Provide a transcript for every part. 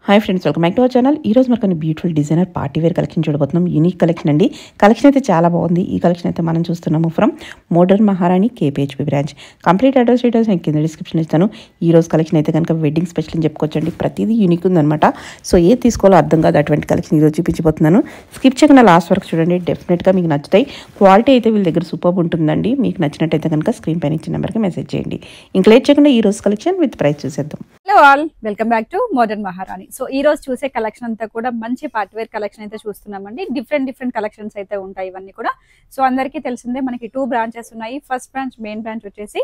Hi friends, welcome back to our channel. ఈ రోజు మనకు beautiful designer party wear collection చూడబోతున్నాం. యూనిక్ కలెక్షన్ అండి. కలెక్షన్ అయితే చాలా బాగుంది. ఈ కలెక్షన్ అయితే మనం చూస్తున్నాము from modern Maharani KPHB branch. Complete address details నేను కింద డిస్క్రిప్షన్ ఇస్తాను. ఈ రోజు కలెక్షన్ అయితే కనుక వెడ్డింగ్ స్పెషల్ అని చెప్పుకోవచ్చండి. ప్రతిదీ యూనిక్ ఉందన్నమాట. సో ఏది తీసుకోవాలో అర్థం కాదు, అటువంటి కలెక్షన్ ఈరోజు చూపించబోతున్నాను. స్కిప్ చేయకుండా లాస్ట్ వరకు చూడండి, డెఫినెట్గా మీకు నచ్చుతాయి. క్వాలిటీ అయితే వీళ్ళ దగ్గర సూపర్ ఉంటుందండి. మీకు నచ్చినట్టయితే కనుక స్క్రీన్ పైన ఇచ్చిన నెంబర్కి మెసేజ్ చేయండి. ఇంకా లేట్ చేయకుండా ఈ రోజు కలెక్షన్ విత్ ప్రైస్ చూసేద్దాం. Hello all, welcome back to modern మహారాణి. సో ఈ రోజు చూసే కలెక్షన్ అంతా కూడా మంచి పార్టీవేర్ కలెక్షన్ అయితే చూస్తున్నామండి. డిఫరెంట్ కలెక్షన్స్ అయితే ఉంటాయి ఇవన్నీ కూడా. సో అందరికీ తెలిసిందే, మనకి 2 బ్రాంచెస్ ఉన్నాయి. ఫస్ట్ బ్రాంచ్ మెయిన్ బ్రాంచ్ వచ్చేసి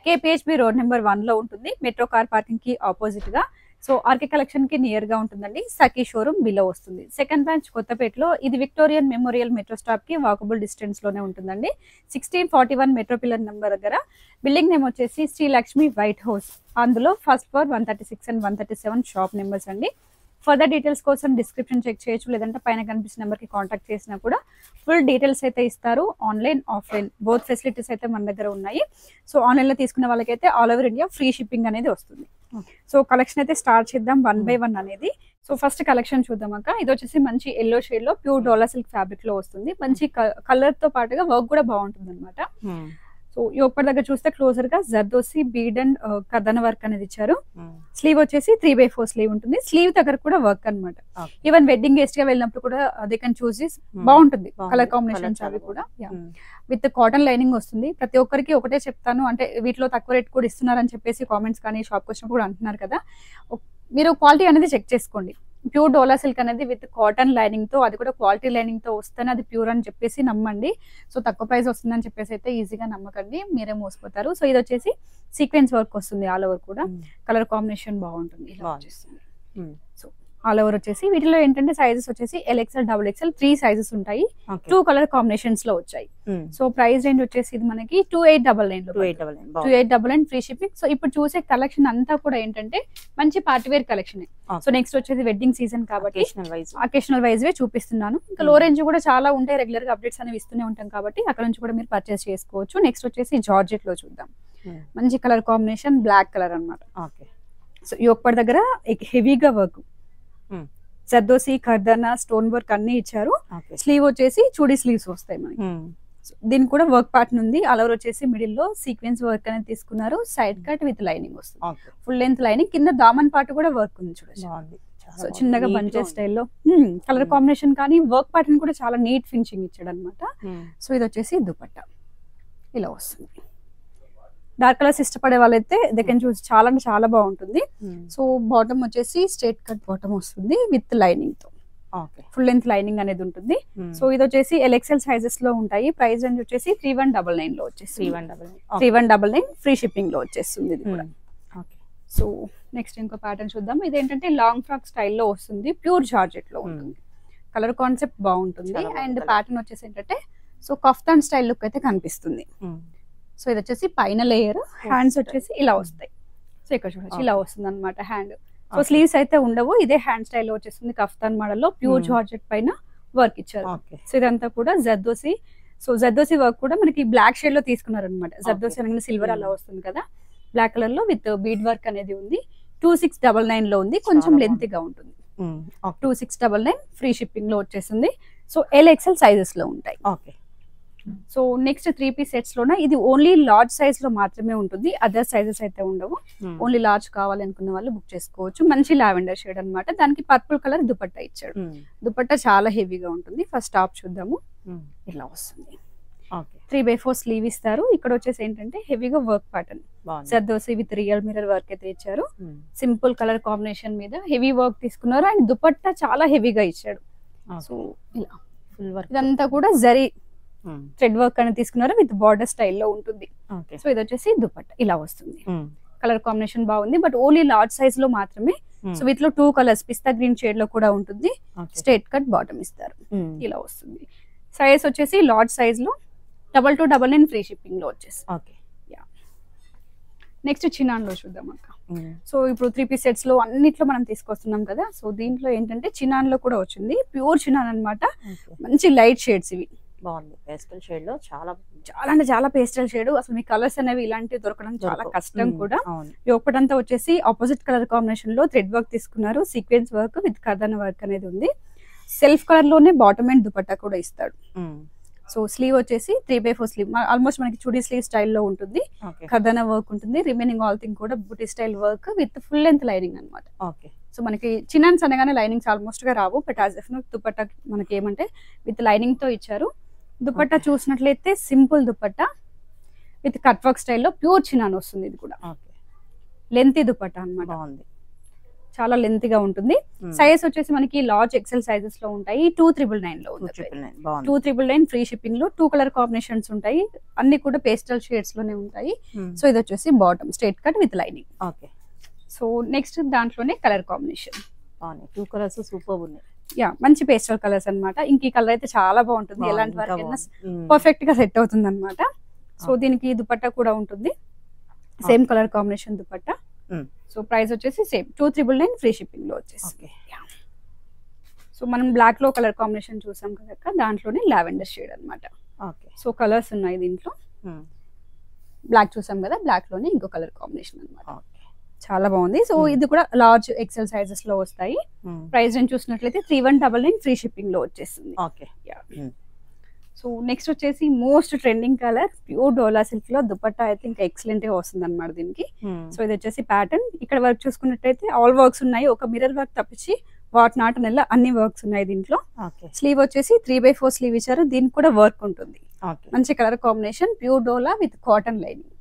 కేపీహెచ్బీ రోడ్ నెంబర్ 1 లో ఉంటుంది, మెట్రో కార్ పార్కింగ్ కి ఆపోజిట్ గా. సో ఆర్కే కలెక్షన్ కి నియర్ గా ఉంటుందండి. సఖీ షోరూమ్ బిలో వస్తుంది. సెకండ్ బ్రాంచ్ కొత్తపేటలో, ఇది విక్టోరియన్ మెమోరియల్ మెట్రో స్టాప్ కి వాకబుల్ డిస్టెన్స్ లోనే ఉంటుందండి. 1641 మెట్రో పిల్లర్ నెంబర్ దగ్గర. బిల్డింగ్ నేమ్ వచ్చేసి శ్రీ లక్ష్మి వైట్ హౌస్. అందులో first floor 136 and 137 shop numbers అండి. ఫర్దర్ డీటెయిల్స్ కోసం డిస్క్రిప్షన్ చెక్ చేయొచ్చు, లేదంటే పైన కనిపిస్తున్న నెంబర్కి కాంటాక్ట్ చేసినా కూడా ఫుల్ డీటెయిల్స్ అయితే ఇస్తారు. ఆన్లైన్ ఆఫ్లైన్ బోత్ ఫెసిలిటీస్ అయితే మన దగ్గర ఉన్నాయి. సో ఆన్లైన్లో తీసుకున్న వాళ్ళకైతే all over India free shipping అనేది వస్తుంది. సో కలెక్షన్ అయితే స్టార్ట్ చేద్దాం 1 by 1 అనేది. సో ఫస్ట్ కలెక్షన్ చూద్దామాక. ఇది వచ్చేసి మంచి ఎల్లో షేడ్ లో ప్యూర్ డోలా సిల్క్ ఫ్యాబ్రిక్ లో వస్తుంది. మంచి కలర్ తో పాటుగా వర్క్ కూడా బాగుంటుంది అనమాట. సో ఇప్పటి దగ్గర చూస్తే క్లోజర్ గా జర్దోసి బీడ్ అండ్ కథన వర్క్ అనేది ఇచ్చారు. స్లీవ్ వచ్చేసి 3/4 స్లీవ్ ఉంటుంది. స్లీవ్ దగ్గర కూడా వర్క్ అనమాట. ఈవెన్ వెడ్డింగ్ గెస్ట్ గా వెళ్ళినప్పుడు కూడా దే కెన్ చూస్ బాగుంటుంది. కలర్ కాంబినేషన్స్ అవి కూడా విత్ కాటన్ లైనింగ్ వస్తుంది. ప్రతి ఒక్కరికి ఒకటే చెప్తాను, అంటే వీటిలో తక్కువ రేట్ కూడా ఇస్తున్నారని చెప్పేసి కామెంట్స్ కానీ షాప్కి వచ్చినప్పుడు కూడా అంటున్నారు కదా. మీరు క్వాలిటీ అనేది చెక్ చేసుకోండి. ప్యూర్ డోలా సిల్క్ అనేది విత్ కాటన్ లైనింగ్ తో, అది కూడా క్వాలిటీ లైనింగ్ తో వస్తేనే అది ప్యూర్ అని చెప్పేసి నమ్మండి. సో తక్కువ ప్రైస్ వస్తుందని చెప్పేసి అయితే ఈజీగా నమ్మకండి, మీరే మోసపోతారు. సో ఇది వచ్చేసి సీక్వెన్స్ వర్క్ వస్తుంది. ఆల్ ఓవర్ కూడా కలర్ కాంబినేషన్ బాగుంటుంది. ఇలా వచ్చేస్తుంది. సో ఆల్ ఓవర్ వచ్చేసి వీటిలో ఏంటంటే సైజెస్ వచ్చేసి LXL, XXL 3 సైజెస్ ఉంటాయి. 2 కలర్ కాంబినేషన్స్ లో వచ్చాయి. సో ప్రైస్ రేంజ్ వచ్చేసి ఇది మనకి 2899 ఫ్రీ షిప్పింగ్. సో ఇప్పుడు చూసే కలెక్షన్ అంతా కూడా ఏంటంటే మంచి పార్టీవేర్ కలెక్షన్. సో నెక్స్ట్ వచ్చేసి వెడ్డింగ్ సీజన్ కాబట్టి అకేషనల్ వైజ్ వే చూపిస్తున్నాను. ఇంకా లో రేంజ్ కూడా చాలా ఉంటాయి, రెగ్యులర్ గా అప్డేట్స్ అనేవి ఇస్తూనే ఉంటాం కాబట్టి అక్కడ నుంచి కూడా మీరు పర్చేస్ చేసుకోవచ్చు. నెక్స్ట్ వచ్చేసి జార్జెట్ లో చూద్దాం. మంచి కలర్ కాంబినేషన్, బ్లాక్ కలర్ అనమాట. సో ఇప్పటి దగ్గర హెవీగా వర్క్, జర్దోసి, కర్దనా, స్టోన్ వర్క్ అన్ని ఇచ్చారు. స్లీవ్ వచ్చేసి చూడీ స్లీవ్స్ వస్తాయి మనకి. దీనికి కూడా వర్క్ పార్ట్ ఉంది. అలవర్ వచ్చేసి మిడిల్ లో సీక్వెన్స్ వర్క్ అనేది తీసుకున్నారు. సైడ్ కట్ విత్ లైనింగ్ వస్తుంది. ఫుల్ లెంత్ లైనింగ్, కింద దామన్ పార్ట్ కూడా వర్క్ ఉంది చూడండి. సో చిన్నగా బంచే స్టైల్లో కలర్ కాంబినేషన్ కానీ వర్క్ పార్ట్ కూడా చాలా నీట్ ఫినిషింగ్ ఇచ్చాడు అనమాట. సో ఇది వచ్చేసి దుపట్టా ఇలా వస్తుంది. డార్క్ కలర్స్ ఇష్టపడే వాళ్ళైతే దగ్గర చూసి చాలా అంటే చాలా బాగుంటుంది. సో బాటమ్ వచ్చేసి స్ట్రైట్ కట్ బాటమ్ వస్తుంది విత్ లైనింగ్ తో. ఫుల్ లెంత్ లైనింగ్ అనేది ఉంటుంది. సో ఇది వచ్చేసి LXL సైజెస్ లో ఉంటాయి. ప్రైస్ రేంజ్ వచ్చేసి 3199 లో వచ్చేసి 3199 ఫ్రీ షిప్పింగ్ లో వచ్చేస్తుంది ఇది కూడా. సో నెక్స్ట్ ఇంకో ప్యాటర్న్ చూద్దాం. ఇది ఏంటంటే లాంగ్ ఫ్రాక్ స్టైల్లో వస్తుంది. ప్యూర్ జార్జెట్ లో ఉంటుంది. కలర్ కాన్సెప్ట్ బాగుంటుంది. అండ్ ప్యాటర్న్ వచ్చేసి ఏంటంటే సో కఫ్తాన్ స్టైల్ లుక్ అయితే కనిపిస్తుంది. సో ఇది వచ్చేసి పైన లేయర్. హ్యాండ్స్ వచ్చేసి ఇలా వస్తాయి. సో ఇక్కడ చూడొచ్చు ఇలా వస్తుంది అనమాట హ్యాండ్. సో స్లీవ్స్ అయితే ఉండవు. ఇదే హ్యాండ్ స్టైల్లో వచ్చేస్తుంది. కఫ్తాన్ మోడల్ లో ప్యూర్ జార్జెట్ పైన వర్క్ ఇచ్చారు. సో ఇదంతా కూడా జర్దోసి. సో జర్దోసి వర్క్ కూడా మనకి బ్లాక్ షేడ్ లో తీసుకున్నారు అనమాట. జర్దోసి అనగానే సిల్వర్ అలా వస్తుంది కదా, బ్లాక్ కలర్ లో విత్ బీడ్ వర్క్ అనేది ఉంది. 2699 లో ఉంది. కొంచెం లెంత్ గా ఉంటుంది. 2699 ఫ్రీ షిప్పింగ్ లో వచ్చేసింది. సో LXL సైజెస్ లో ఉంటాయి. సో నెక్స్ట్ 3 పీస్ సెట్స్ లోన ఇది ఓన్లీ లార్జ్ సైజ్ లో మాత్రమే ఉంటుంది. అదర్ సైజెస్ అయితే ఉండవు. ఓన్లీ లార్జ్ కావాలనుకున్న వాళ్ళు బుక్ చేసుకోవచ్చు. మంచి లావెండర్ షేడ్ అనమాట. దానికి పర్పుల్ కలర్ దుపట్టా ఇచ్చాడు. దుపట్టా చాలా హెవీగా ఉంటుంది. ఫస్ట్ టాప్ చూద్దాము. ఇలా వస్తుంది. 3/4 స్లీవ్ ఇస్తారు. ఇక్కడ వచ్చేసి ఏంటంటే హెవీగా work pattern, zardozi with real mirror work అయితే ఇచ్చారు. సింపుల్ కలర్ కాంబినేషన్ మీద హెవీ వర్క్ తీసుకున్నారు. అండ్ దుపట్టా చాలా హెవీగా ఇచ్చాడు. సో ఇలా ఫుల్ వర్క్ ఇదంతా కూడా జరీ థ్రెడ్ వర్క్ అనేది తీసుకున్నారు విత్ బార్డర్ స్టైల్లో ఉంటుంది. సో ఇది వచ్చేసి దుపట్టా ఇలా వస్తుంది. కలర్ కాంబినేషన్ బాగుంది, బట్ ఓన్లీ లార్జ్ సైజ్ లో మాత్రమే. సో వీటిలో 2 కలర్స్ పిస్తా గ్రీన్ షేడ్ లో కూడా ఉంటుంది. స్ట్రైట్ కట్ బాటమ్ ఇస్తారు. ఇలా వస్తుంది. సైజ్ వచ్చేసి లార్జ్ సైజ్ లో 2299 ఫ్రీ షిప్పింగ్ లో వచ్చేసి. నెక్స్ట్ చినాన్ లో చూద్దాం అక్క. సో ఇప్పుడు 3 పీస్ సెట్స్ లో అన్నిట్లో మనం తీసుకొస్తున్నాం కదా. సో దీంట్లో ఏంటంటే చినాన్ లో కూడా వచ్చింది. ప్యూర్ చినాన్ అనమాట. మంచి లైట్ షేడ్స్ ఇవి. బాగుంది. పేస్టల్ షేడ్ లో చాలా చాలా అంటే చాలా పేస్టల్ షేడ్. అసలు మీ కలర్స్ అనేవి ఇలాంటివి దొరకడం చాలా కష్టం కూడా. అవును. ఈ ఒకటంతా వచ్చేసి ఆపోజిట్ కలర్ కాంబినేషన్ లో థ్రెడ్ వర్క్ తీసుకున్నారు. సీక్వెన్స్ వర్క్ విత్ కర్దానా వర్క్ అనేది ఉంది. సెల్ఫ్ కలర్ లోనే బాటమ్ అండ్ దుపట్టా కూడా ఇస్తాడు. సో స్లీవ్ వచ్చేసి 3/4 స్లీవ్, ఆల్మోస్ట్ మనకి చుడీ స్లీవ్ స్టైల్లో ఉంటుంది. కర్దానా వర్క్ ఉంటుంది. రిమైనింగ్ ఆల్ థింగ్ కూడా బుటీ style work with full length lining అనమాట. సో మనకి చిన్నాన్స్ అనగానే లైనింగ్స్ ఆల్మోస్ట్ గా రావు, బట్ యాజ్ ఎఫ్ దుపట్టా మనకి ఏమంటే విత్ లైనింగ్ తో ఇచ్చారు. దుపట్టా చూసినట్లయితే simple dupatta with cut work స్టైల్లో ప్యూర్ చినాన్ వస్తుంది. ఇది కూడా లెంతీ దుపట్టా అన్నమాట. చాలా లెంతీగా ఉంటుంది. సైజ్ వచ్చేసి మనకి లార్జ్ ఎక్సెల్ సైజెస్ లో ఉంటాయి. 2,999 లో ఉంది. 2,999 ఫ్రీ షిప్పింగ్ లో 2 కలర్ కాంబినేషన్స్ ఉంటాయి. అన్ని కూడా పేస్టల్ షేడ్స్ లోనే ఉంటాయి. సో ఇది వచ్చేసి bottom straight cut with lining. So next దాంట్లోనే కలర్ కాంబినేషన్ 2 కలర్స్ సూపర్ ఉన్నాయి. మంచి పేస్టల్ కలర్స్ అన్నమాట. ఇంక ఈ కలర్ అయితే చాలా బాగుంటుంది. ఎలాంటి వరకు పర్ఫెక్ట్ గా సెట్ అవుతుంది అనమాట. సో దీనికి దుపట్టా కూడా ఉంటుంది. Same colour combination dupatta. So price వచ్చేసి సేమ్ 2,999 ఫ్రీ షిప్పింగ్ లో వచ్చేసి. సో మనం బ్లాక్ లో కలర్ కాంబినేషన్ చూసాం కదా, దాంట్లోనే లావెండర్ షేడ్ అనమాట. సో కలర్స్ ఉన్నాయి దీంట్లో. బ్లాక్ చూసాం కదా, బ్లాక్ లోనే ఇంకో కలర్ కాంబినేషన్ అనమాట. చాలా బాగుంది. సో ఇది కూడా లార్జ్ ఎక్సెల్ సైజెస్ లో వస్తాయి. ప్రైస్ రేంజ్ చూసినట్లయితే 3,199 ఫ్రీ షిప్పింగ్ లో వచ్చేస్తుంది. సో నెక్స్ట్ వచ్చేసి most trending colour pure Dola silk లో దుపట్టా అయితే ఇంకా ఎక్సలెంట్ గా వస్తుంది అనమాట దీనికి. సో ఇది వచ్చేసి ప్యాటర్న్. ఇక్కడ వర్క్ చూసుకున్నట్టయితే ఆల్ వర్క్స్ ఉన్నాయి. ఒక మిర్రర్ వర్క్ తప్పించి వాట్ నాట్ నెల అన్ని వర్క్స్ ఉన్నాయి దీంట్లో. స్లీవ్ వచ్చేసి 3/4 స్లీవ్ ఇచ్చారు. దీనికి కూడా వర్క్ ఉంటుంది. మంచి colour combination, pure dola with cotton lining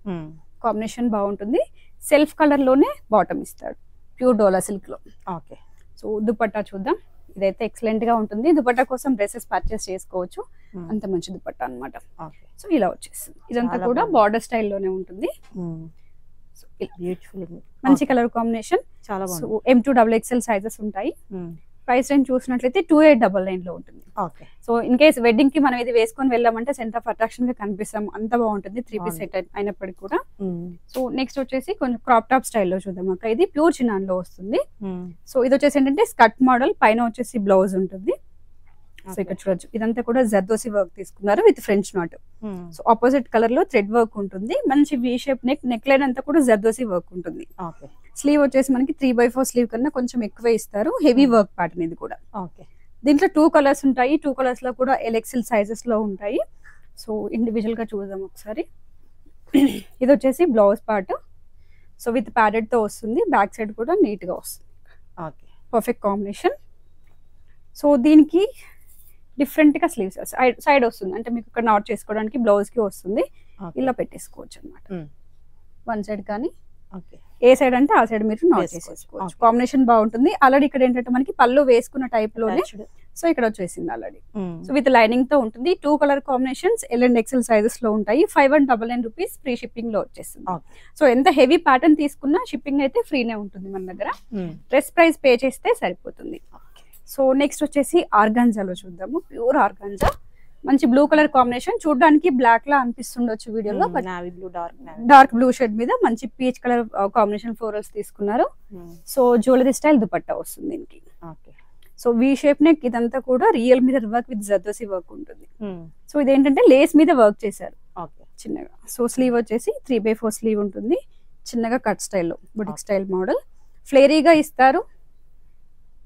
combination బాగుంటుంది. సెల్ఫ్ కలర్ లోనే బాటమ్ ఇస్తాడు ప్యూర్ డోలా సిల్క్ లో. సో దుపట్టా చూద్దాం. ఇదైతే ఎక్సలెంట్ గా ఉంటుంది. దుపట్టా కోసం డ్రెస్సెస్ పర్చేస్ చేసుకోవచ్చు. అంత మంచి దుపట్టా అన్నమాట. సో ఇలా వచ్చేస్తుంది. ఇదంతా కూడా బార్డర్ స్టైల్లోనే ఉంటుంది. మంచి colour combination. So M2XXL sizes ఉంటాయి. ప్రైస్ రేంజ్ చూసినట్లయితే 2,899 లో ఉంటుంది. సో ఇన్ కేస్ వెడ్డింగ్ కి మనం ఇది వేసుకొని వెళ్ళామంటే సెంటర్ ఆఫ్ అట్రాక్షన్ గా కనిపిస్తాం. అంత బాగుంటుంది 3 పీస్ సెట్ అయినప్పటికీ కూడా. సో నెక్స్ట్ వచ్చేసి కొంచెం క్రాప్ టాప్ స్టైల్లో చూద్దాం అక్క. ఇది ప్యూర్ చినాన్ లో వస్తుంది. సో ఇది వచ్చేసి ఏంటంటే స్కర్ట్ మోడల్, పైన వచ్చేసి బ్లౌజ్ ఉంటుంది. సో ఇక్కడ చూడొచ్చు, ఇదంతా కూడా జర్దోసి వర్క్ తీసుకున్నారు with French knot. So opposite colour లో థ్రెడ్ వర్క్ ఉంటుంది. మంచి వి షేప్ నెక్ లైన్ అంతా కూడా జర్దోసి వర్క్ ఉంటుంది. స్లీవ్ వచ్చేసి మనకి 3/4 స్లీవ్ కన్నా కొంచెం ఎక్కువే ఇస్తారు. హెవీ వర్క్ ప్యాటర్న్ ఇది కూడా. దీంట్లో 2 కలర్స్ ఉంటాయి. 2 కలర్స్ లో కూడా LXL సైజెస్ లో ఉంటాయి. సో ఇండివిజువల్ గా చూద్దాం ఒకసారి. ఇది వచ్చేసి blouse part. So with padded తో వస్తుంది. బ్యాక్ సైడ్ కూడా నీట్ గా వస్తుంది. Perfect combination. సో దీనికి డిఫరెంట్ గా స్లీవ్స్ సైడ్ వస్తుంది. అంటే మీకు ఇక్కడ నాట్ చేసుకోవడానికి బ్లౌజ్ కి వస్తుంది. ఇలా పెట్టేసుకోవచ్చు అనమాట. వన్ సైడ్ కానీ ఏ సైడ్ అంటే ఆ సైడ్ మీరు నాట్ చేసేసుకోవచ్చు. కాంబినేషన్ బాగుంటుంది. ఆల్రెడీ ఇక్కడ ఏంటంటే మనకి పళ్ళు వేసుకున్న టైప్ లోనే. సో ఇక్కడ వచ్చేసింది ఆల్రెడీ. సో విత్ లైనింగ్ తో ఉంటుంది. 2 colour combinations L and XL sizes లో ఉంటాయి. 5,199 రూపీస్ ఫ్రీ షిప్పింగ్ లో వచ్చేస్తుంది. సో ఎంత హెవీ ప్యాటర్న్ తీసుకున్నా షిప్పింగ్ అయితే ఫ్రీనే ఉంటుంది మన దగ్గర. డ్రెస్ ప్రైస్ పే చేస్తే సరిపోతుంది. సో నెక్స్ట్ వచ్చేసి ఆర్గాంజాలో చూద్దాము. ప్యూర్ ఆర్గాంజా, మంచి బ్లూ కలర్ కాంబినేషన్. చూడడానికి బ్లాక్ లా అనిపిస్తుండొచ్చు వీడియోలో, బట్ డార్క్ బ్లూ షేడ్ మీద మంచి పీచ్ కలర్ కాంబినేషన్ ఫ్లోరల్స్ తీసుకున్నారు. సో జ్యువెలరీ స్టైల్ దుపట్టా వస్తుంది దీనికి. So V shape neck. ఇదంతా కూడా real mirror work with zardozi work ఉంటుంది. సో ఇదేంటంటే లేస్ మీద వర్క్ చేశారు చిన్నగా. సో స్లీవ్ వచ్చేసి 3/4 స్లీవ్ ఉంటుంది. చిన్నగా కట్ స్టైల్లో బుటిక్ స్టైల్ మోడల్. ఫ్లేరీగా ఇస్తారు.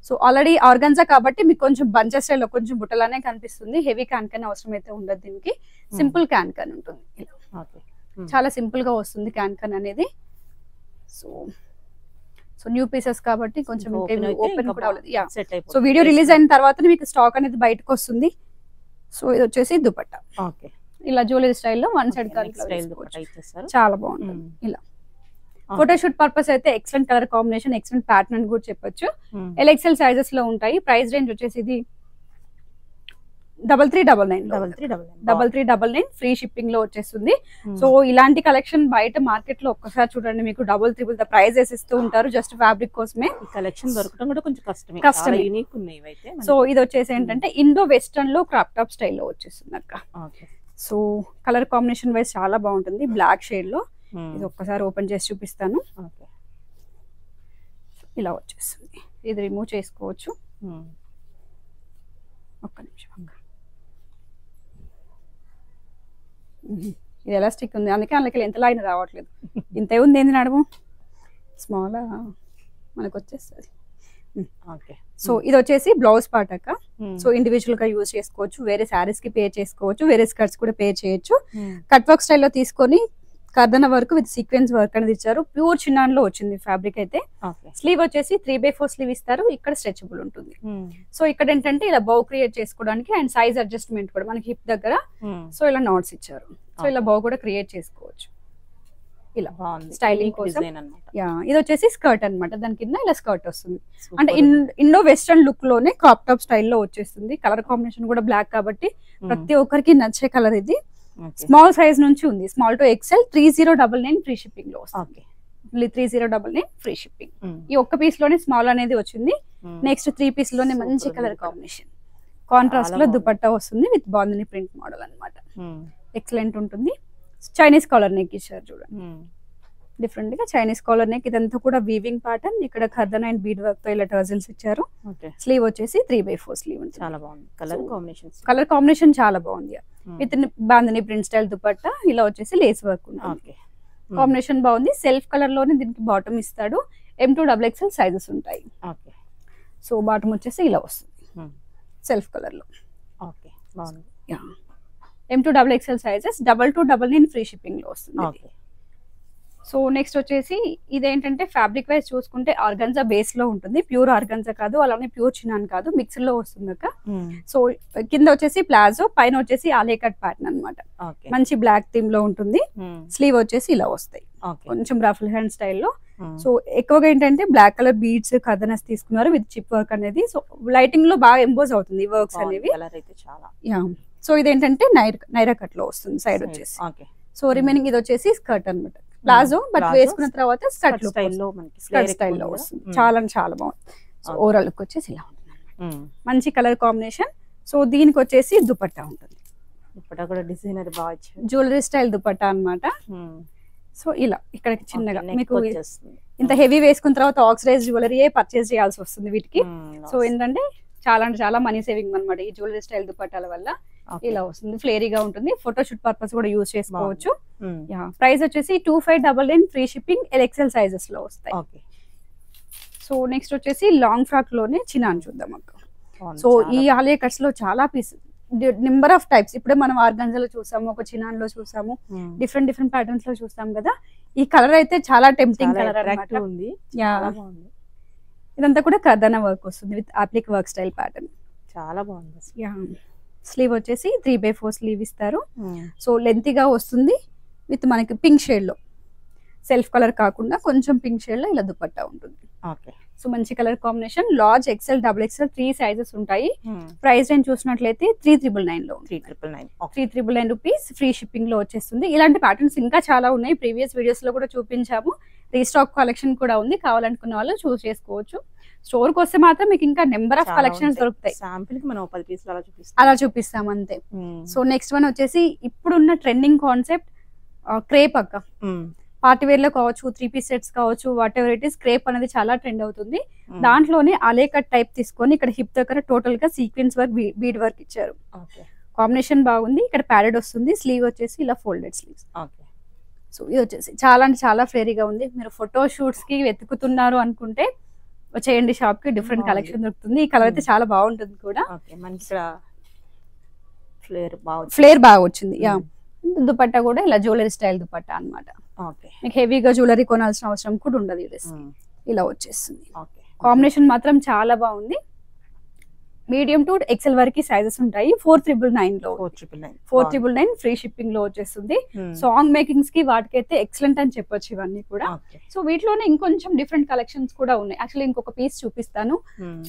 సో ఆల్రెడీ ఆర్గాన్జా కాబట్టి మీకు కొంచెం బంచెస్ స్టైల్లో కొంచెం బుట్టలానే కనిపిస్తుంది. హెవీ క్యాన్ అవసరం అయితే ఉండదు దీనికి. సింపుల్ క్యాన్ ఉంటుంది. చాలా సింపుల్ గా వస్తుంది క్యాన్ అనేది. సో న్యూ పీసెస్ కాబట్టి కొంచెం ఓపెన్ కూడా అవ్వలేదు. సో వీడియో రిలీజ్ అయిన తర్వాత మీకు స్టాక్ అనేది బయటకు వస్తుంది. సో ఇది వచ్చేసి దుపట్టా. ఇలా జ్యువెలరీ స్టైల్లో వన్ సైడ్ చాలా బాగుంటుంది. ఇలా ఫోటోషూట్ పర్పస్ అయితే excellent colour combination, excellent pattern అని కూడా చెప్పొచ్చు. LXL సైజెస్ లో ఉంటాయి. ప్రైస్ రేంజ్ వచ్చేసి ఇది 3,399 ఫ్రీ షిప్పింగ్ లో వచ్చేస్తుంది. సో ఇలాంటి కలెక్షన్ బయట మార్కెట్ లో ఒక్కసారి చూడండి, మీకు 3,3 ద ప్రైస్ వేసిస్తూ ఉంటారు జస్ట్ ఫ్యాబ్రిక్ కోసమే. కలెక్షన్ దొరకడం కూడా కొంచెం కష్టమే. సో ఇది వచ్చేసి ఏంటంటే ఇండో వెస్టర్న్ లో క్రాప్ టాప్ స్టైల్లో వచ్చేస్తుంది అక్క. సో కలర్ కాంబినేషన్ వైజ్ చాలా బాగుంటుంది. బ్లాక్ షేడ్ లో. ఇది ఒక్కసారి ఓపెన్ చేసి చూపిస్తాను. ఇలా వచ్చేస్తుంది. ఇది రిమూవ్ చేసుకోవచ్చు. ఒక్క నిమిషం. ఇది ఎలాస్టిక్ ఉంది, అందుకే అందుకే ఎంత లాగిన రావట్లేదు. ఇంతే ఉంది ఏంది నడుము, స్మాల్ మనకు వచ్చేస్తుంది. ఓకే. సో ఇది వచ్చేసి బ్లౌజ్ పార్ట్ అక్క. సో ఇండివిజువల్ గా యూజ్ చేసుకోవచ్చు, వేరే శారీస్ కి పే చేసుకోవచ్చు, వేరే స్కర్ట్స్ కూడా పే చేయొచ్చు. కట్ వర్క్ స్టైల్లో తీసుకొని కర్దన వర్క్ విత్ సీక్వెన్స్ వర్క్ అనేది ఇచ్చారు. ప్యూర్ చిన్నాన్ లో వచ్చింది ఫ్యాబ్రిక్ అయితే. స్లీవ్ వచ్చేసి 3/4 స్లీవ్ ఇస్తారు, ఇక్కడ స్ట్రెచబుల్ ఉంటుంది. సో ఇక్కడ ఏంటంటే ఇలా బౌ క్రియేట్ చేసుకోవడానికి అండ్ సైజ్ అడ్జస్ట్మెంట్ కూడా మనకి హిప్ దగ్గర సో ఇలా నాట్స్ ఇచ్చారు. సో ఇలా బౌ కూడా క్రియేట్ చేసుకోవచ్చు ఇలా స్టైలింగ్ కోసం. యా ఇది వచ్చేసి స్కర్ట్ అన్నమాట, దాని కింద ఇలా స్కర్ట్ వస్తుంది. అంటే ఇండో వెస్టర్న్ లుక్ లోనే క్రాప్ టాప్ స్టైల్లో వచ్చేస్తుంది. కలర్ కాంబినేషన్ కూడా బ్లాక్ కాబట్టి ప్రతి ఒక్కరికి నచ్చే కలర్ ఇది. స్మాల్ సైజ్ నుంచి ఉంది, small to XL. 3099 free shipping లో వస్తుంది. 3099 ఫ్రీ షిప్పింగ్. ఈ ఒక్క పీస్ లోనే స్మాల్ అనేది వచ్చింది. నెక్స్ట్ 3 పీస్ లోనే మంచి కలర్ కాంబినేషన్ కాంట్రాస్ట్ లో దుపట్టా వస్తుంది విత్ బాందిని ప్రింట్ మోడల్ అన్నమాట. ఎక్సలెంట్ ఉంటుంది. చైనీస్ కాలర్ నెక్ ఇచ్చారు చూడండి, డిఫరెంట్ గా చైనీస్ కాలర్ నెక్. ఇదంతా కూడా వీవింగ్ ప్యాటర్న్, ఇక్కడ ఖర్దన అండ్ బీడ్ వర్క్ తో ఇలా టర్జల్స్ ఇచ్చారు. స్లీవ్ వచ్చేసి 3/4 స్లీవ్ ఉంటుంది. చాలా బాగుంది కలర్ కాంబినేషన్ చాలా బాగుంది. With bandhani print style dupatta, ఇలా వచ్చేసి లేస్ వర్క్ ఉంటుంది. కాంబినేషన్ బాగుంది. సెల్ఫ్ కలర్ లోనే దీనికి బాటమ్ ఇస్తాడు. M2XXL సైజెస్ ఉంటాయి. సో బాటమ్ వచ్చేసి ఇలా వస్తుంది సెల్ఫ్ కలర్ లో. M2XXL సైజెస్ 2299 ఫ్రీ షిప్పింగ్ లో వస్తుంది. సో నెక్స్ట్ వచ్చేసి ఇదేంటంటే ఫ్యాబ్రిక్ వైజ్ చూసుకుంటే ఆర్గన్జా బేస్ లో ఉంటుంది, ప్యూర్ ఆర్గన్జా కాదు, అలానే ప్యూర్ చినాన్ కాదు, మిక్స్డ్ లో వస్తుంది అక్క. సో కింద వచ్చేసి ప్లాజో, పైన వచ్చేసి ఆలే కట్ ప్యాటర్న్ అనమాట. మంచి బ్లాక్ థీమ్ లో ఉంటుంది. స్లీవ్ వచ్చేసి ఇలా వస్తాయి, కొంచెం రఫల్ హ్యాండ్ స్టైల్లో. సో ఎక్కువగా ఏంటంటే బ్లాక్ కలర్ బీడ్స్ కర్దనస్ తీసుకున్నారు విత్ చిప్ వర్క్ అనేది. సో లైటింగ్ లో బాగా ఎంబోజ్ అవుతుంది వర్క్స్ అనేవి. సో ఇదేంటంటే నైరా కట్ లో వస్తుంది సైడ్ వచ్చేసి. సో రిమైనింగ్ ఇది వచ్చేసి స్కర్ట్ అనమాట, ప్లాజో బట్ వేసుకున్న తర్వాత స్కర్ట్ స్టైల్లో వస్తుంది. చాలా చాలా బాగుంది. సో ఓవరాల్ లుక్ వచ్చేసి ఇలా ఉంటుంది, మంచి కలర్ కాంబినేషన్. సో దీనికి వచ్చేసి దుపట్టా ఉంటుంది, జ్యువెలరీ స్టైల్ దుపట్టా అన్నమాట. సో ఇలా ఇక్కడ చిన్నగా మీకు ఇంత హెవీ వేసుకున్న తర్వాత ఆక్సిడైజ్ జ్యువెలరీ పర్చేస్ చేయాల్సి వస్తుంది వీటికి. సో ఏంటంటే చాలా అంటే చాలా మనీ సేవింగ్ అనమాట ఈ జ్యువెలరీ స్టైల్ దుపట్టాల వల్ల. ఇలా వస్తుంది, ఫ్లేరీగా ఉంటుంది, ఫోటోషూట్ పర్పస్ కూడా యూజ్ చేసుకోవచ్చు. ప్రైస్ వచ్చేసి 2599 ఫ్రీ షిప్పింగ్, LXL సైజెస్ లో వస్తాయి. సో నెక్స్ట్ వచ్చేసి లాంగ్ ఫ్రాక్ లోనే చినాన్ చూద్దాం అక్క. సో ఈ ఆలియా కట్స్ లో చాలా పీస్, నెంబర్ ఆఫ్ టైప్స్. ఇప్పుడే మనం ఆర్గాన్జాలో చూసాము, ఒక చినాన్ లో చూసాము, డిఫరెంట్ డిఫరెంట్ ప్యాటర్న్స్ లో చూసాం కదా. ఈ కలర్ అయితే చాలా టెంప్టింగ్ కలర్ ఉంది. ఇదంతా కూడా కర్దన వర్క్ వస్తుంది విత్ అప్లిక్ వర్క్ స్టైల్ ప్యాటర్న్, చాలా బాగుంది. స్లీవ్ వచ్చేసి 3/4 స్లీవ్ ఇస్తారు. సో లెంతీగా వస్తుంది విత్ మనకి పింక్ షేడ్ లో, సెల్ఫ్ కలర్ కాకుండా కొంచెం పింక్ షేడ్ లో ఇలా దుపట్టా ఉంటుంది. సో మంచి colour combination. Large, XL, XXL 3 sizes ఉంటాయి. ప్రైస్ రేంజ్ చూసినట్లయితే 3999 లో 3999 రూపీస్ ఫ్రీ షిప్పింగ్ లో వచ్చేస్తుంది. ఇలాంటి ప్యాటర్న్స్ ఇంకా చాలా ఉన్నాయి, ప్రీవియస్ వీడియోస్ లో కూడా చూపించాము. రీస్టాక్ కలెక్షన్ కూడా ఉంది, కావాలనుకున్న వాళ్ళు చూస్ చేసుకోవచ్చు. స్టోర్ కి వస్తే మాత్రం మీకు ఇంకా నెంబర్ ఆఫ్ కలెక్షన్స్ దొరుకుతాయి. అలా చూపిస్తాం అంతే. సో నెక్స్ట్ వన్ వచ్చేసి ఇప్పుడున్న ట్రెండింగ్ కాన్సెప్ట్ క్రేప్ అక్క. పార్టీ వేర్ లో కావచ్చు, 3 పీస్ సెట్స్ కావచ్చు, what ever it is, crepe అనేది చాలా ట్రెండ్ అవుతుంది. దాంట్లోనే ఆలే కట్ టైప్ తీసుకొని ఇక్కడ హిప్ దగ్గర టోటల్ గా సీక్వెన్స్ వర్క్, బీడ్ వర్క్ ఇచ్చారు. కాంబినేషన్ బాగుంది. ఇక్కడ ప్యాడెడ్ వస్తుంది, స్లీవ్ వచ్చేసి ఇలా ఫోల్డెడ్ స్లీవ్స్. సో ఇది వచ్చేసి చాలా అంటే చాలా ఫ్లేరీగా ఉంది. మీరు ఫోటో షూట్స్ కి వెతుకుతున్నారు అనుకుంటే వచ్చేయండి షాప్ కి, డిఫరెంట్ కలెక్షన్ దొరుకుతుంది. ఈ కలర్ అయితే చాలా బాగుంటుంది కూడా, ఫ్లేర్ బాగా వచ్చింది. దుపట్టా కూడా ఇలా జ్యువెలరీ స్టైల్ దుపట్టా అన్నమాట. మీకు హెవీగా జ్యువెలరీ కొనాల్సిన అవసరం కూడా ఉండదు. ఇలా వచ్చేస్తుంది. కాంబినేషన్ మాత్రం చాలా బాగుంది. మీడియం టు XL వరకు సైజెస్ ఉంటాయి. 4999 లో 4999 ఫ్రీ షిప్పింగ్ లో వచ్చేస్తుంది. సాంగ్ మేకింగ్స్ కి వాటికైతే ఎక్సలెంట్ అని చెప్పొచ్చు ఇవన్నీ కూడా. సో వీటిలోనే ఇంకొంచెం డిఫరెంట్ కలెక్షన్స్ కూడా ఉన్నాయి. యాక్చువల్లీ ఇంకొక పీస్ చూపిస్తాను.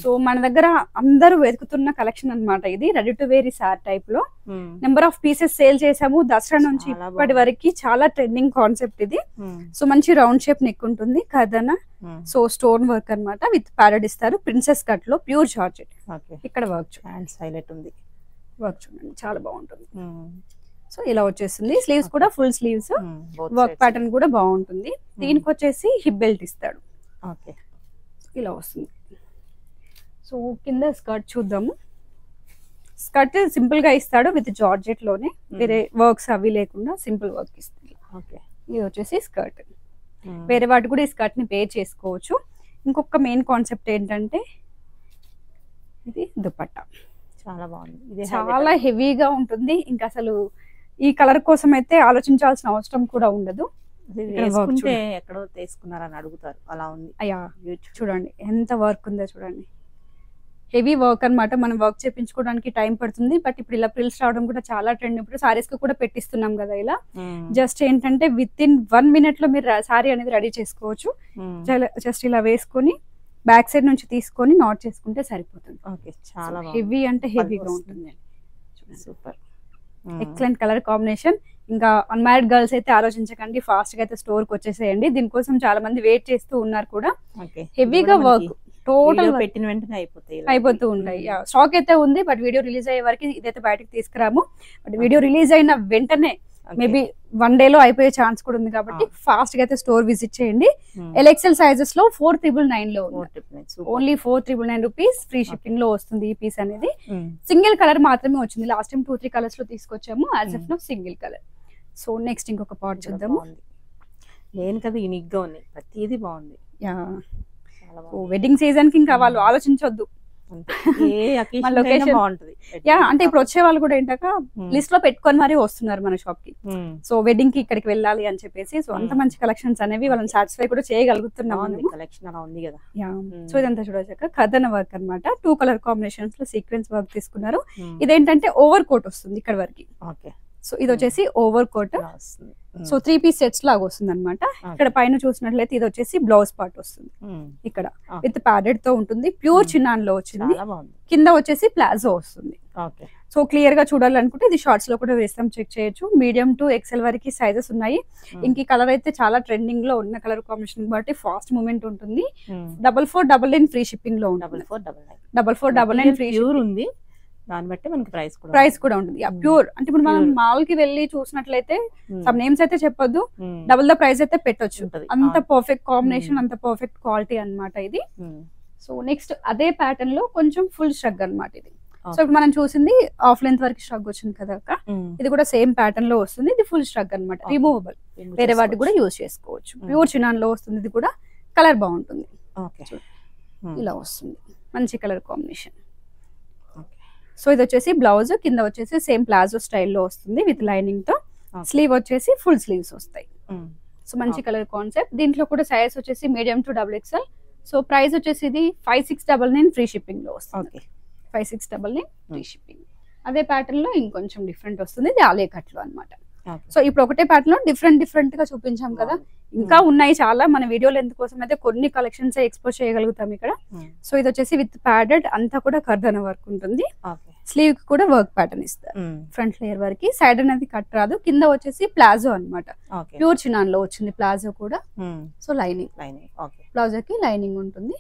సో మన దగ్గర అందరూ వెతుకుతున్న కలెక్షన్ అన్నమాట ఇది, ready to wear sari type లో. నెంబర్ ఆఫ్ పీసెస్ సేల్ చేసాము దసరా నుంచి ఇప్పటి వరకు. చాలా ట్రెండింగ్ కాన్సెప్ట్ ఇది. సో మంచి రౌండ్ షేప్ నెక్ ఉంటుంది, కదనా. సో స్టోన్ వర్క్ అన్నమాట విత్ ప్యాడెడ్ ఇస్తారు. ప్రిన్సెస్ కట్ లో ప్యూర్ జార్జెట్. ఇక్కడ వర్క్ చూడండి, వర్క్ చూడండి చాలా బాగుంటుంది. సో ఇలా వచ్చేస్తుంది. స్లీవ్స్ కూడా ఫుల్ స్లీవ్స్, వర్క్ ప్యాటర్న్ కూడా బాగుంటుంది. దీనికి వచ్చేసి హిప్ బెల్ట్ ఇస్తాడు. ఇలా వస్తుంది. సో కింద స్కర్ట్ చూద్దాము. స్కర్ట్ సింపుల్ గా ఇస్తాడు విత్ జార్జెట్ లోనే, వేరే వర్క్స్ అవి లేకుండా సింపుల్ వర్క్ ఇస్తాడు. ఓకే, ఇది వచ్చేసి స్కర్ట్. వేరే వాటి కూడా ఈ స్కర్ట్ ని పేర్ చేసుకోవచ్చు. ఇంకొక మెయిన్ కాన్సెప్ట్ ఏంటంటే ఇది దుపట్టా. చాలా బాగుంది, ఇది చాలా హెవీగా ఉంటుంది. ఇంకా అసలు ఈ కలర్ కోసం అయితే ఆలోచించాల్సిన అవసరం కూడా ఉండదు. వేసుకుంటే ఎక్కడో తీసుకున్నారని అడుగుతారు, అలా ఉంది. అయ్యా చూడండి ఎంత వర్క్ ఉందో చూడండి, హెవీ వర్క్ అన్నమాట. మనం వర్క్ చేయించుకోవడానికి టైం పడుతుంది, బట్ ఇప్పుడు ఇలా ప్రిల్స్ రావడం కూడా చాలా ట్రెండ్. ఇప్పుడు సారీస్ కి కూడా పెట్టిస్తున్నాం కదా ఇలా. జస్ట్ ఏంటంటే విత్ ఇన్ 1 minute లో మీరు సారీ అనేది రెడీ చేసుకోవచ్చు. జస్ట్ ఇలా వేసుకొని బ్యాక్ సైడ్ నుంచి తీసుకొని నాట్ చేసుకుంటే సరిపోతుంది. చాలా హెవీ అంటే హెవీగా ఉంటుంది. Super, excellent colour combination. ఇంకా అన్మ్యారీడ్ గర్ల్స్ అయితే ఆలోచించకండి, ఫాస్ట్ గా అయితే స్టోర్ కి వచ్చేసేయండి. దీనికోసం చాలా మంది వెయిట్ చేస్తూ ఉన్నారు కూడా. హెవీగా వర్క్ టోటల్ పెట్టిన వెంటనే అయిపోతూ ఉంటాయి. స్టాక్ అయితే ఉంది, బట్ వీడియో రిలీజ్ అయ్యే వరకు ఇదైతే బయటకు తీసుకురాము. బట్ వీడియో రిలీజ్ అయిన వెంటనే మేబీ 1 day లో అయిపోయే ఛాన్స్ కూడా ఉంది కాబట్టి ఫాస్ట్ గా అయితే స్టోర్ విజిట్ చేయండి. ఎల్ఎక్సెల్ సైజెస్ లో 499 లో ఓన్లీ 499 రూపీస్ ఫ్రీ షిప్పింగ్ లో వస్తుంది ఈ పీస్ అనేది. సింగిల్ కలర్ మాత్రమే వచ్చింది. లాస్ట్ టైం 2-3 కలర్స్ లో తీసుకొచ్చాము, as of now single colour. So next ఇంకొక పార్ట్ చూద్దాము. నేను కదా యూనిక్ గా ఉన్నాయి, ప్రతిదీ బాగుంది. వెడ్డింగ్ సీజన్ కి ఇంకా వాళ్ళు ఆలోచించొద్దు, అంటే ఇప్పుడు వచ్చే వాళ్ళు కూడా ఏంటక లిస్ట్ లో పెట్టుకొని మరీ వస్తున్నారు మన షాప్ కి. సో వెడ్డింగ్ కి ఇక్కడికి వెళ్ళాలి అని చెప్పేసి, సో అంత మంచి కలెక్షన్స్ అనేవి వాళ్ళని సాటిస్ఫై కూడా చేయగలుగుతున్నాం. సో ఇదంతా చూడొచ్చాక కథన వర్క్ అనమాట. 2 కలర్ కాంబినేషన్స్ లో సీక్వెన్స్ వర్క్ తీసుకున్నారు. ఇదేంటంటే ఓవర్ కోట్ వస్తుంది ఇక్కడ వరకు. సో ఇది వచ్చేసి overcoat. So 3 piece sets లాగా వస్తుంది అనమాట. ఇక్కడ పైన చూసినట్లయితే ఇది వచ్చేసి బ్లౌజ్ పార్ట్ వస్తుంది ఇక్కడ విత్ ప్యాడెడ్ తో ఉంటుంది. ప్యూర్ చిన్నాన్ లో వచ్చింది. కింద వచ్చేసి ప్లాజో వస్తుంది. సో క్లియర్ గా చూడాలనుకుంటే ఇది షార్ట్స్ లో కూడా వేస్తాం, చెక్ చేయొచ్చు. మీడియం టు ఎక్సెల్ వరకు సైజెస్ ఉన్నాయి. ఇంక కలర్ అయితే చాలా ట్రెండింగ్ లో ఉన్న కలర్ కాంబినేషన్ బట్టి ఫాస్ట్ మూవ్మెంట్ ఉంటుంది. 4499 ఫ్రీ షిప్పింగ్ లో ఉంటుంది. 4499 ఫ్రీ ఉంది. దాన్ని బట్టి మనకి ప్రైస్ కూడా ఉంటుంది. ప్యూర్ అంటే ఇప్పుడు మనం మాల్ కి వెళ్ళి చూసినట్లయితే సమ్ నేమ్స్ అయితే చెప్పొద్దు, డబుల్ ద ప్రైస్ అయితే పెట్టొచ్చు. అంత పర్ఫెక్ట్ కాంబినేషన్, అంత పర్ఫెక్ట్ క్వాలిటీ అన్నమాట ఇది. సో నెక్స్ట్ అదే ప్యాటర్న్ లో కొంచెం ఫుల్ స్ట్రగ్ అన్నమాట ఇది. సో ఇప్పుడు మనం చూసింది హాఫ్ లెంత్ వరకు స్ట్రగ్ వచ్చింది కదా, ఇది కూడా సేమ్ ప్యాటర్న్ లో వస్తుంది. ఇది ఫుల్ స్ట్రగ్ అన్నమాట, రిమూవబుల్, వేరే వాటికి కూడా యూజ్ చేసుకోవచ్చు. ప్యూర్ చినాన్ లో వస్తుంది. ఇది కూడా కలర్ బాగుంటుంది, ఇలా వస్తుంది, మంచి కలర్ కాంబినేషన్. సో ఇది వచ్చేసి బ్లౌజ్, కింద వచ్చేసి సేమ్ ప్లాజో స్టైల్లో వస్తుంది విత్ లైనింగ్ తో. స్లీవ్ వచ్చేసి ఫుల్ స్లీవ్స్ వస్తాయి. సో మంచి కలర్ కాన్సెప్ట్. దీంట్లో కూడా సైజ్ వచ్చేసి medium to XXL. So price వచ్చేసి ఇది 5699 ఫ్రీ షిప్పింగ్ లో వస్తుంది. 5699 ఫ్రీ షిప్పింగ్. అదే ప్యాటర్న్ లో ఇంకొంచెం డిఫరెంట్ వస్తుంది. ఇది ఆలే కట్ లో అనమాట. సో ఇప్పుడు ఒకటే ప్యాటర్న్ లో డిఫరెంట్ గా చూపించాం కదా, ఇంకా ఉన్నాయి చాలా. మన వీడియో లెంత్ కోసం అయితే కొన్ని కలెక్షన్స్ ఎక్స్పోజ్ చేయగలుగుతాం ఇక్కడ. సో ఇది వచ్చేసి విత్ ప్యాడెడ్, అంతా కూడా కర్దన వర్క్ ఉంటుంది. స్లీవ్ కి కూడా వర్క్ ప్యాటర్న్ ఇస్తారు. ఫ్రంట్ లేయర్ వరకు, సైడ్ అనేది కట్ రాదు. కింద వచ్చేసి ప్లాజో అన్నమాట, ప్యూర్ చినాన్ లో వచ్చింది ప్లాజో కూడా. సో లైనింగ్ ప్లాజో కి లైనింగ్ ఉంటుంది.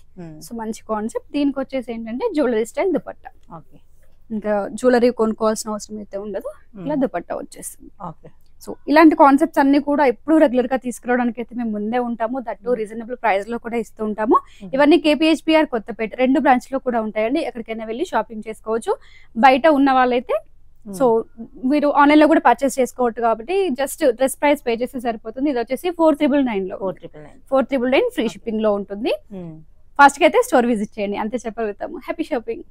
సో మంచి కాన్సెప్ట్. దీనికి వచ్చేసి ఏంటంటే జ్యువెలరీ స్టైల్ దుపట్టా. ఇంకా జ్యువెలరీ కొనుక్కోవాల్సిన అవసరం అయితే ఉండదు, ఇలా దుపట్టా వచ్చేస్తుంది. సో ఇలాంటి కాన్సెప్ట్స్ అన్ని కూడా ఎప్పుడు రెగ్యులర్ గా తీసుకురావడానికి అయితే మేము ముందే ఉంటాము. దట్టు రీజనబుల్ ప్రైస్ లో కూడా ఇస్తూ ఉంటాము. ఇవన్నీ KPHPR కొత్తపేట 2 బ్రాంచ్ లో కూడా ఉంటాయండి. ఎక్కడికైనా వెళ్ళి షాపింగ్ చేసుకోవచ్చు. బయట ఉన్న వాళ్ళైతే సో మీరు ఆన్లైన్ లో కూడా పర్చేస్ చేసుకోవచ్చు కాబట్టి జస్ట్ డ్రెస్ ప్రైస్ పే చేస్తే సరిపోతుంది. ఇది వచ్చేసి 4999 లో 499 ఫ్రీ షిప్పింగ్ లో ఉంటుంది. ఫస్ట్ కి అయితే స్టోర్ విజిట్ చేయండి, అంతే చెప్పగలుగుతాము. Happy shopping.